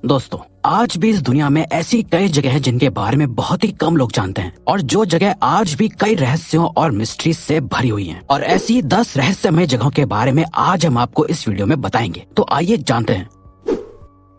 दोस्तों, आज भी इस दुनिया में ऐसी कई जगह हैं जिनके बारे में बहुत ही कम लोग जानते हैं और जो जगह आज भी कई रहस्यों और मिस्ट्री से भरी हुई हैं। और ऐसी 10 रहस्यमय जगहों के बारे में आज हम आपको इस वीडियो में बताएंगे। तो आइए जानते हैं।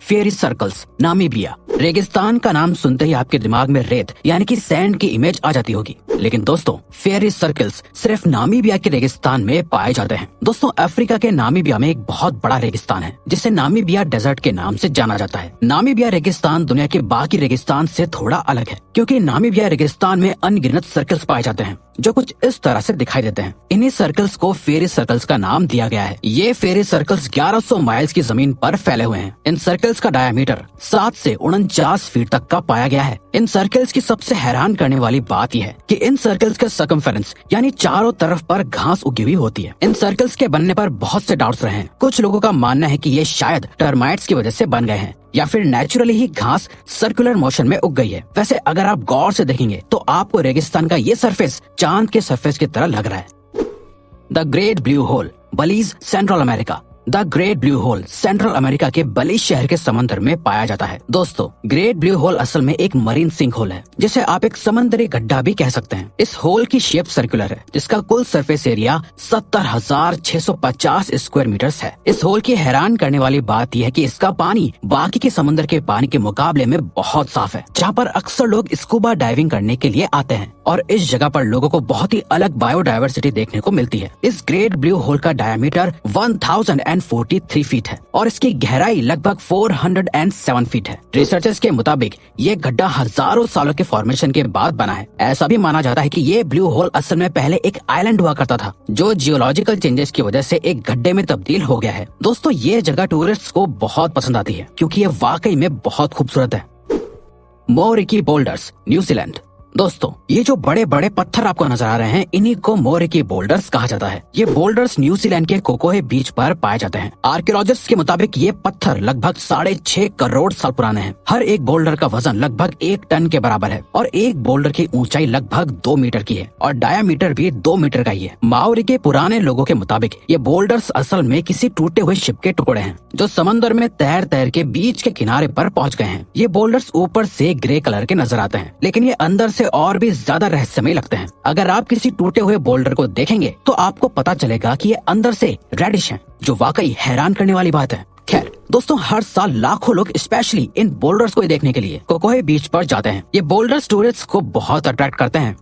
फेरी सर्कल्स, नामीबिया। रेगिस्तान का नाम सुनते ही आपके दिमाग में रेत यानी कि सैंड की इमेज आ जाती होगी, लेकिन दोस्तों फेरी सर्कल्स सिर्फ नामीबिया के रेगिस्तान में पाए जाते हैं। दोस्तों, अफ्रीका के नामीबिया में एक बहुत बड़ा रेगिस्तान है जिसे नामीबिया डेजर्ट के नाम से जाना जाता है। नामीबिया रेगिस्तान दुनिया के बाकी रेगिस्तान से थोड़ा अलग है क्योंकि नामीबिया रेगिस्तान में अनगिनत सर्कल्स पाए जाते हैं जो कुछ इस तरह से दिखाई देते हैं। इन्हीं सर्कल्स को फेरी सर्कल्स का नाम दिया गया है। ये फेरी सर्कल्स 1100 माइल्स की जमीन पर फैले हुए हैं। इन सर्कल्स का डायामीटर 7 से 49 फीट तक का पाया गया है। इन सर्कल्स की सबसे हैरान करने वाली बात यह है कि इन सर्कल्स के सर्कमफेरेंस यानी चारों तरफ पर घास उगी हुई होती है। इन सर्कल्स के बनने पर बहुत से डाउट्स रहे हैं। कुछ लोगों का मानना है कि ये शायद टर्माइट्स की वजह से बन गए हैं या फिर नेचुरली ही घास सर्कुलर मोशन में उग गई है। वैसे अगर आप गौर से देखेंगे तो आपको रेगिस्तान का ये सरफेस चांद के सरफेस की तरह लग रहा है। The Great Blue Hole, Belize, Central America. The Great Blue Hole Central America के बलीज शहर के समंदर में पाया जाता है। दोस्तों, ग्रेट ब्लू होल असल में एक मरीन सिंक होल है जिसे आप एक समंदरी गड्ढा भी कह सकते हैं। इस होल की शेप सर्कुलर है जिसका कुल सरफेस एरिया 70,650 स्क्वायर मीटर्स है। इस होल की हैरान करने वाली बात यह है कि इसका पानी बाकी के समंदर के पानी के मुकाबले में बहुत साफ है, जहाँ पर अक्सर लोग स्कूबा डाइविंग करने के लिए आते हैं और इस जगह पर लोगों को बहुत ही अलग बायोडायवर्सिटी देखने को मिलती है। इस ग्रेट ब्लू होल का डायमीटर 1043 फीट है और इसकी गहराई लगभग 407 फीट है। रिसर्चर्स के मुताबिक ये गड्ढा हजारों सालों के फॉर्मेशन के बाद बना है। ऐसा भी माना जाता है कि ये ब्लू होल असल में पहले एक आइलैंड हुआ करता था जो जियोलॉजिकल चेंजेस की वजह से एक गड्ढे में तब्दील हो गया है। दोस्तों, ये जगह टूरिस्ट्स को बहुत पसंद आती है क्योंकि ये वाकई में बहुत खूबसूरत है। मोरिकी बोल्डर्स, न्यूजीलैंड। दोस्तों, ये जो बड़े बड़े पत्थर आपको नजर आ रहे हैं इन्हीं को मोरिकी बोल्डर्स कहा जाता है। ये बोल्डर्स न्यूजीलैंड के कोकोहे बीच पर पाए जाते हैं। आर्कियोलॉजिस्ट के मुताबिक ये पत्थर लगभग 6.5 करोड़ साल पुराने हैं। हर एक बोल्डर का वजन लगभग 1 टन के बराबर है और एक बोल्डर की ऊंचाई लगभग 2 मीटर की है और डायामीटर भी 2 मीटर का ही है। माओरी के पुराने लोगों के मुताबिक ये बोल्डर्स असल में किसी टूटे हुए शिप के टुकड़े हैं जो समंदर में तैर तैर के बीच के किनारे पर पहुंच गए हैं। ये बोल्डर्स ऊपर से ग्रे कलर के नजर आते हैं लेकिन ये अंदर से और भी ज्यादा रहस्यमय लगते हैं। अगर आप किसी टूटे हुए बोल्डर को देखेंगे तो आपको पता चलेगा कि ये अंदर से रेडिश हैं, जो वाकई हैरान करने वाली बात है। खैर दोस्तों, हर साल लाखों लोग स्पेशली इन बोल्डर्स को देखने के लिए कोकोहे बीच पर जाते हैं। ये बोल्डर्स टूरिस्ट को बहुत अट्रैक्ट करते हैं।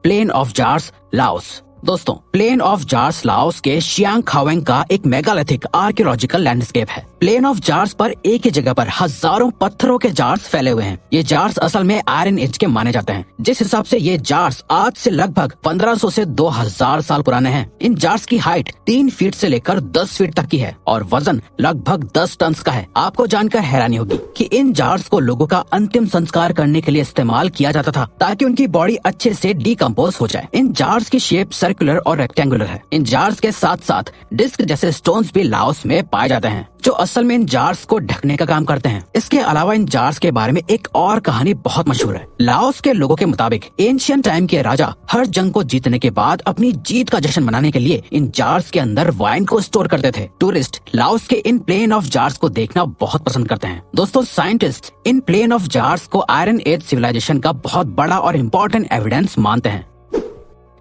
Plain of Jars, Laos. दोस्तों, प्लेन ऑफ जार्स लाओस के शियांग खावेंग का एक मेगालिथिक आर्कियोलॉजिकल लैंडस्केप है। प्लेन ऑफ जार्स पर एक ही जगह पर हजारों पत्थरों के जार्स फैले हुए हैं। ये जार्स असल में आयरन एज के माने जाते हैं, जिस हिसाब से ये जार्स आज से लगभग 1500 से 2000 साल पुराने हैं। इन जार्स की हाइट 3 फीट से लेकर 10 फीट तक की है और वजन लगभग 10 टन का है। आपको जानकर हैरानी होगी कि इन जार्स को लोगों का अंतिम संस्कार करने के लिए इस्तेमाल किया जाता था ताकि उनकी बॉडी अच्छे से डिकम्पोज हो जाए। इन जार्स की शेप सर्कुलर और रेक्टेंगुलर है। इन जार्स के साथ साथ डिस्क जैसे स्टोन्स भी लाओस में पाए जाते हैं जो असल में इन जार्स को ढकने का काम करते हैं। इसके अलावा इन जार्स के बारे में एक और कहानी बहुत मशहूर है। लाओस के लोगों के मुताबिक एंशिएंट टाइम के राजा हर जंग को जीतने के बाद अपनी जीत का जश्न मनाने के लिए इन जार्स के अंदर वाइन को स्टोर करते थे। टूरिस्ट लाओस के इन प्लेन ऑफ जार्स को देखना बहुत पसंद करते हैं। दोस्तों, साइंटिस्ट इन प्लेन ऑफ जार्स को आयरन एज सिविलाइजेशन का बहुत बड़ा और इम्पोर्टेंट एविडेंस मानते हैं।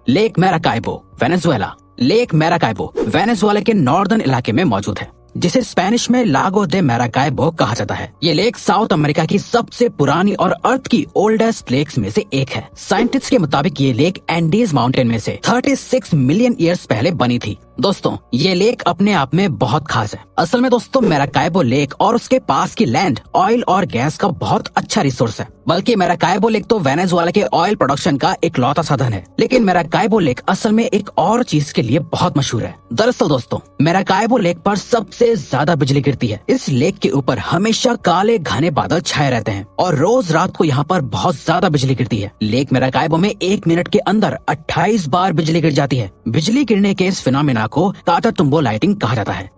Lake Maracaibo, Venezuela. Lake Maracaibo Venezuela के नॉर्दर्न इलाके में मौजूद है जिसे स्पेनिश में लागो दे मैराकाइबो कहा जाता है। ये लेक साउथ अमेरिका की सबसे पुरानी और अर्थ की ओल्डेस्ट लेक्स में से एक है। साइंटिस्ट के मुताबिक ये लेक एंडीज माउंटेन में से 36 मिलियन ईयर्स पहले बनी थी। दोस्तों, ये लेक अपने आप में बहुत खास है। असल में दोस्तों, मैराकाइबो लेक और उसके पास की लैंड ऑयल और गैस का बहुत अच्छा रिसोर्स है। बल्कि मैराकाइबो लेक तो वेनेजुएला के ऑयल प्रोडक्शन का इकलौता साधन है, लेकिन मैराकाइबो लेक असल में एक और चीज के लिए बहुत मशहूर है। दरअसल दोस्तों, मैराकाइबो लेक पर सबसे ज्यादा बिजली गिरती है। इस लेक के ऊपर हमेशा काले घने बादल छाए रहते हैं और रोज रात को यहाँ पर बहुत ज्यादा बिजली गिरती है। लेक मैराकाइबो में 1 मिनट के अंदर 28 बार बिजली गिर जाती है। बिजली गिरने के इस फिनोमेना को काटाटुम्बो लाइटिंग कहा जाता है।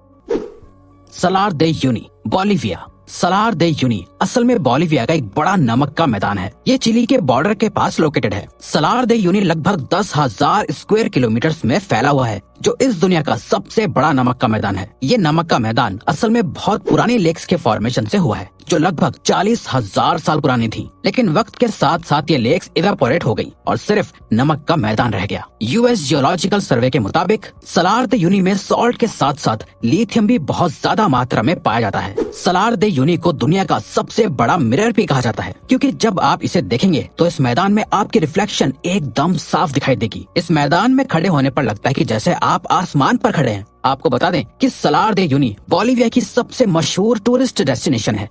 सलार दे यूनी, बोलिविया। सलार दे यूनी असल में बोलिविया का एक बड़ा नमक का मैदान है। ये चिली के बॉर्डर के पास लोकेटेड है। सलार दे यूनी लगभग 10,000 स्क्वायर किलोमीटर में फैला हुआ है। जो इस दुनिया का सबसे बड़ा नमक का मैदान है। ये नमक का मैदान असल में बहुत पुरानी लेक्स के फॉर्मेशन से हुआ है, जो लगभग 40,000 साल पुरानी थी। लेकिन वक्त के साथ साथ ये लेक्स इवेपोरेट हो गई और सिर्फ नमक का मैदान रह गया। यूएस जियोलॉजिकल सर्वे के मुताबिक सलार दे यूनी में सॉल्ट के साथ साथ लिथियम भी बहुत ज्यादा मात्रा में पाया जाता है। सलार दे यूनी को दुनिया का सबसे बड़ा मिरर भी कहा जाता है, क्योंकि जब आप इसे देखेंगे तो इस मैदान में आपकी रिफ्लेक्शन एकदम साफ दिखाई देगी। इस मैदान में खड़े होने पर लगता है कि जैसे आप आसमान पर खड़े हैं। आपको बता दें कि सलार दे यूनी बोलिविया की सबसे मशहूर टूरिस्ट डेस्टिनेशन है।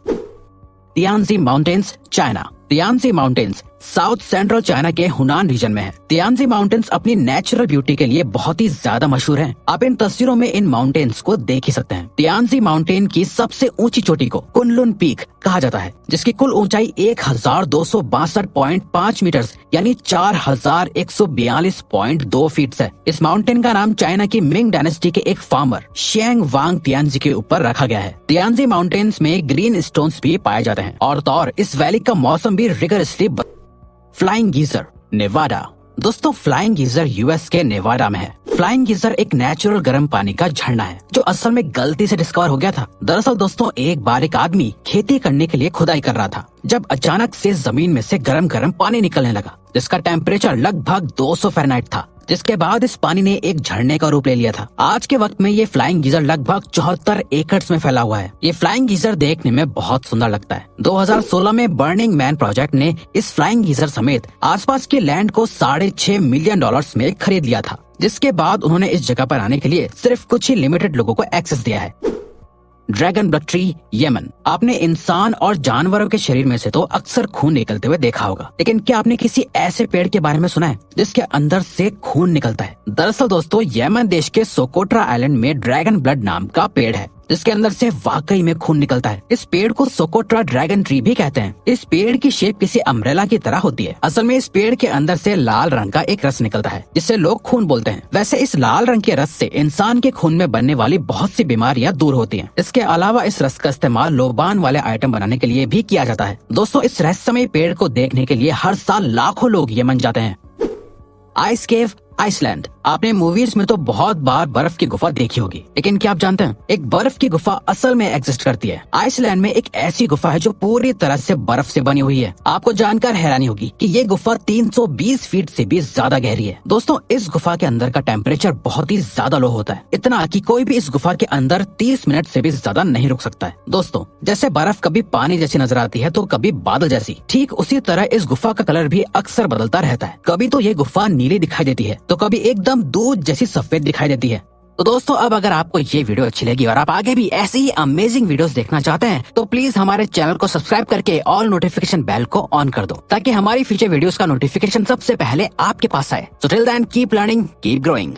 Tianzi Mountains, China. Tianzi Mountains south central China Hunan हुनान रीजन में है। तियानजी माउंटेन्स अपनी नेचुरल ब्यूटी के लिए बहुत ही ज्यादा मशहूर हैं। आप इन तस्वीरों में इन माउंटेन्स को देख ही सकते हैं। तियानजी माउंटेन की सबसे ऊंची चोटी को कुनलुन पीक कहा जाता है, जिसकी कुल ऊंचाई 1262.5 मीटर यानी 4142.2 फीट है। इस माउंटेन का नाम चाइना की मिंग डायनेस्टी के एक फार्मर शेंग वांग तियानजी के ऊपर रखा गया है। तियानजी माउंटेन्स में ग्रीन स्टोन्स भी पाए जाते हैं और इस वैली का मौसम भी रिगरसली। Flying geyser, Nevada. दोस्तों, फ्लाइंग गीजर यूएस के नेवाडा में है। फ्लाइंग गीजर एक नेचुरल गर्म पानी का झरना है, जो असल में गलती से डिस्कवर हो गया था। दरअसल दोस्तों, एक बार एक आदमी खेती करने के लिए खुदाई कर रहा था, जब अचानक से जमीन में से गरम गरम पानी निकलने लगा, जिसका टेम्परेचर लगभग 200 फ़ारेनहाइट था। जिसके बाद इस पानी ने एक झरने का रूप ले लिया था। आज के वक्त में ये फ्लाइंग गीजर लगभग 74 एकड़ में फैला हुआ है। ये फ्लाइंग गीजर देखने में बहुत सुंदर लगता है। 2016 में बर्निंग मैन प्रोजेक्ट ने इस फ्लाइंग गीजर समेत आसपास के लैंड को $6.5 मिलियन में खरीद लिया था, जिसके बाद उन्होंने इस जगह पर आने के लिए सिर्फ कुछ ही लिमिटेड लोगों को एक्सेस दिया है। Dragon blood tree, Yemen. आपने इंसान और जानवरों के शरीर में से तो अक्सर खून निकलते हुए देखा होगा, लेकिन क्या आपने किसी ऐसे पेड़ के बारे में सुना है जिसके अंदर से खून निकलता है? दरअसल दोस्तों, यमन देश के सोकोट्रा आइलैंड में ड्रैगन ब्लड नाम का पेड़ है, जिसके अंदर से वाकई में खून निकलता है। इस पेड़ को सोकोट्रा ड्रैगन ट्री भी कहते हैं। इस पेड़ की शेप किसी अम्ब्रेला की तरह होती है। असल में इस पेड़ के अंदर से लाल रंग का एक रस निकलता है, जिसे लोग खून बोलते हैं। वैसे इस लाल रंग के रस से इंसान के खून में बनने वाली बहुत सी बीमारियां दूर होती हैं। इसके अलावा इस रस का इस्तेमाल लोबान वाले आइटम बनाने के लिए भी किया जाता है। दोस्तों, इस रहस्यमय पेड़ को देखने के लिए हर साल लाखों लोग यमन जाते हैं। आइस केव, आइसलैंड। आपने मूवीज में तो बहुत बार बर्फ की गुफा देखी होगी, लेकिन क्या आप जानते हैं एक बर्फ की गुफा असल में एग्जिस्ट करती है। आइसलैंड में एक ऐसी गुफा है जो पूरी तरह से बर्फ से बनी हुई है। आपको जानकर हैरानी होगी कि ये गुफा 320 फीट से भी ज्यादा गहरी है। दोस्तों, इस गुफा के अंदर का टेम्परेचर बहुत ही ज्यादा लो होता है, इतना कि कोई भी इस गुफा के अंदर 30 मिनट से भी ज्यादा नहीं रुक सकता है। दोस्तों, जैसे बर्फ कभी पानी जैसी नजर आती है तो कभी बादल जैसी, ठीक उसी तरह इस गुफा का कलर भी अक्सर बदलता रहता है। कभी तो ये गुफा नीली दिखाई देती है तो कभी एकदम दूध जैसी सफेद दिखाई देती है। तो दोस्तों, अब अगर आपको ये वीडियो अच्छी लगी और आप आगे भी ऐसी ही अमेजिंग वीडियोस देखना चाहते हैं तो प्लीज हमारे चैनल को सब्सक्राइब करके ऑल नोटिफिकेशन बेल को ऑन कर दो, ताकि हमारी फ्यूचर वीडियोस का नोटिफिकेशन सबसे पहले आपके पास आए। So till then keep learning, keep growing.